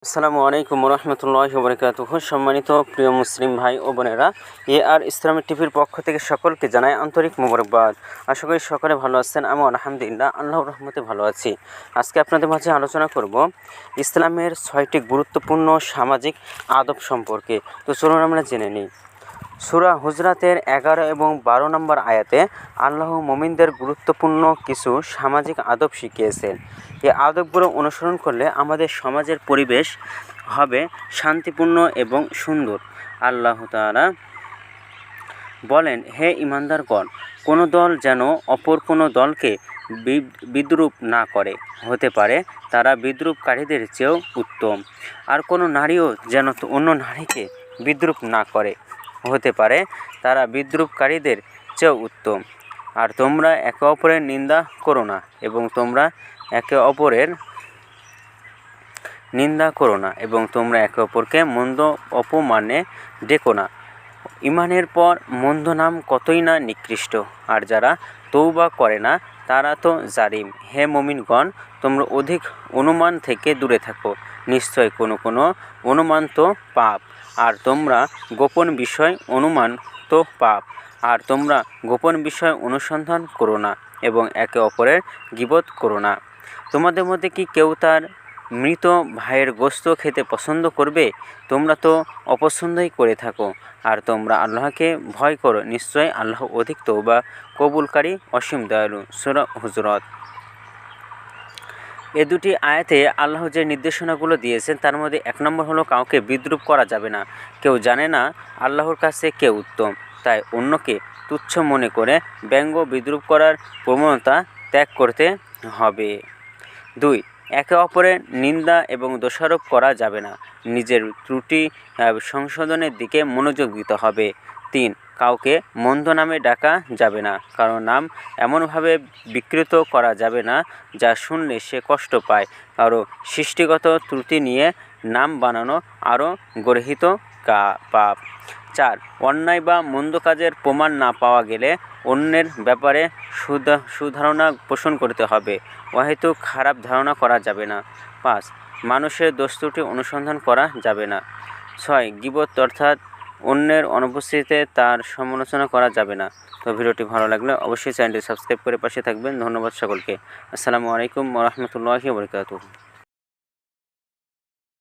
আসসালামু আলাইকুম রহমতুল্লাহি ওয়া বারাকাতুহু। সম্মানিত প্রিয় মুসলিম ভাই ও বোনেরা, আর ইসলামিক টিভির পক্ষ থেকে সকলকে জানাই আন্তরিক মোবারকবাদ। আশা করি সকলে ভালো আছেন। আমি আলহামদুলিল্লাহ আল্লাহর রহমতে ভালো আছি। আজকে আপনাদের মাঝে আলোচনা করব ইসলামের 6টি গুরুত্বপূর্ণ সামাজিক আদব সম্পর্কে। তো চলুন আমরা জেনে নিই। সূরা হুজরাতের 11 এবং 12 নম্বর আয়াতে আল্লাহ মুমিনদের গুরুত্বপূর্ণ কিছু সামাজিক আদব শিখিয়েছেন। এই আদবগুলো অনুসরণ করলে আমাদের সমাজের পরিবেশ হবে শান্তিপূর্ণ এবং সুন্দর। আল্লাহ তাআলা বলেন, হে ঈমানদারগণ, কোনো দল যেন অপর কোনো দলকে বিদ্রূপ না করে, হতে পারে তারা বিদ্রূপকারীদের চেয়েও উত্তম। আর কোনো নারীও যেন অন্য নারীকে বিদ্রূপ না করে, হতে পারে তারা বিদ্রূপকারীদের চেয়েও উত্তম। আর তোমরা একে অপরের নিন্দা করো না এবং তোমরা একে অপরকে মন্দ অপমানে ডেকো না। ঈমানের পর মন্দ নাম কতই না নিকৃষ্ট, আর যারা তওবা করে না তারা তো জালিম। হে মুমিনগণ, তোমরা অধিক অনুমান থেকে দূরে থাকো। নিশ্চয় কোনো অনুমান তো পাপ, আর তোমরা গোপন বিষয় অনুমান তো পাপ। আর তোমরা গোপন বিষয় অনুসন্ধান করো না এবং একে অপরের গীবত করো না। তোমাদের মধ্যে কি কেউ তার মৃত ভাইয়ের গোশত খেতে পছন্দ করবে? তোমরা তো অপছন্দই করে থাকো। আর তোমরা আল্লাহকে ভয় করো। নিশ্চয় আল্লাহ অধিক তওবা কবুলকারী, অসীম দয়ালু। সূরা হুজরাত। এ দুটি আয়াতে আল্লাহ যে নির্দেশনাগুলো দিয়েছেন তার মধ্যে 1 নম্বর হলো কাউকে বিদ্রূপ করা যাবে না। কেউ জানে না আল্লাহর কাছে কে উত্তম, তাই অন্যকে তুচ্ছ মনে করে ব্যঙ্গ বিদ্রূপ করার প্রবণতা ত্যাগ করতে হবে। 2. একে অপরের নিন্দা এবং দোষারোপ করা যাবে না। নিজের ত্রুটি সংশোধনের দিকে মনোযোগ দিতে হবে। 3. কাউকে মন্দ নামে ডাকা যাবে না। কারো নাম এমনভাবে বিকৃত করা যাবে না যা শুনলে সে কষ্ট পায়। কারো সৃষ্টিগত ত্রুটি নিয়ে নাম বানানো আরও গর্হিত পাপ। 4. অন্যায় বা মন্দ কাজের প্রমাণ না পাওয়া গেলে অন্যের ব্যাপারে সুধারণা পোষণ করতে হবে। অহেতুক খারাপ ধারণা করা যাবে না। 5. মানুষের দোষ ত্রুটি অনুসন্ধান করা যাবে না। 6. গীবত অর্থাৎ অন্যের অনুপস্থিতিতে তার সমালোচনা করা যাবে না। তো ভিডিওটি ভালো লাগলে অবশ্যই চ্যানেলটি সাবস্ক্রাইব করে পাশে থাকবেন। ধন্যবাদ সকলকে। আসসালামু আলাইকুম ওয়া রাহমাতুল্লাহি ওয়া বারাকাতুহু।